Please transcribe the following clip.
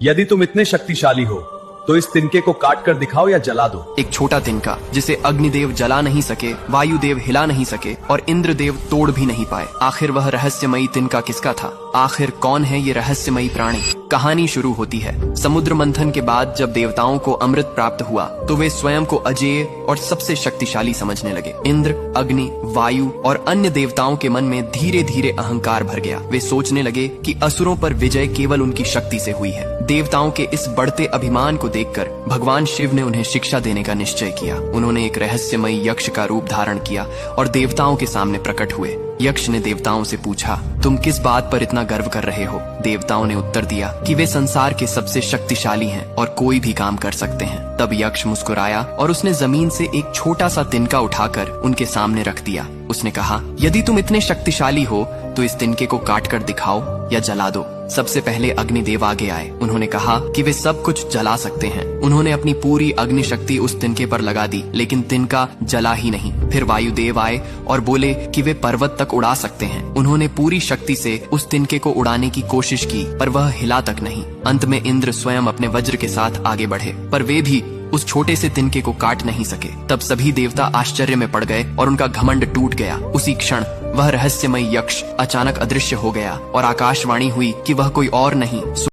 यदि तुम इतने शक्तिशाली हो तो इस तिनके को काट कर दिखाओ या जला दो। एक छोटा तिनका जिसे अग्निदेव जला नहीं सके, वायुदेव हिला नहीं सके और इंद्रदेव तोड़ भी नहीं पाए। आखिर वह रहस्यमयी तिनका किसका था? आखिर कौन है ये रहस्यमयी प्राणी? कहानी शुरू होती है। समुद्र मंथन के बाद जब देवताओं को अमृत प्राप्त हुआ तो वे स्वयं को अजेय और सबसे शक्तिशाली समझने लगे। इंद्र, अग्नि, वायु और अन्य देवताओं के मन में धीरे धीरे अहंकार भर गया। वे सोचने लगे कि असुरों पर विजय केवल उनकी शक्ति से हुई है। देवताओं के इस बढ़ते अभिमान को देखकर भगवान शिव ने उन्हें शिक्षा देने का निश्चय किया। उन्होंने एक रहस्यमयी यक्ष का रूप धारण किया और देवताओं के सामने प्रकट हुए। यक्ष ने देवताओं से पूछा, तुम किस बात पर इतना गर्व कर रहे हो? देवताओं ने उत्तर दिया कि वे संसार के सबसे शक्तिशाली हैं और कोई भी काम कर सकते हैं। तब यक्ष मुस्कुराया और उसने जमीन से एक छोटा सा तिनका उठाकर उनके सामने रख दिया। उसने कहा, यदि तुम इतने शक्तिशाली हो तो इस तिनके को काट कर दिखाओ या जला दो। सबसे पहले अग्निदेव आगे आए। उन्होंने कहा कि वे सब कुछ जला सकते हैं। उन्होंने अपनी पूरी अग्नि शक्ति उस तिनके पर लगा दी, लेकिन तिनका जला ही नहीं। फिर वायुदेव आए और बोले कि वे पर्वत तक उड़ा सकते हैं। उन्होंने पूरी शक्ति से उस तिनके को उड़ाने की कोशिश की, पर वह हिला तक नहीं। अंत में इंद्र स्वयं अपने वज्र के साथ आगे बढ़े, पर वे भी उस छोटे से तिनके को काट नहीं सके। तब सभी देवता आश्चर्य में पड़ गए और उनका घमंड टूट गया। उसी क्षण वह रहस्यमय यक्ष अचानक अदृश्य हो गया और आकाशवाणी हुई कि वह कोई और नहीं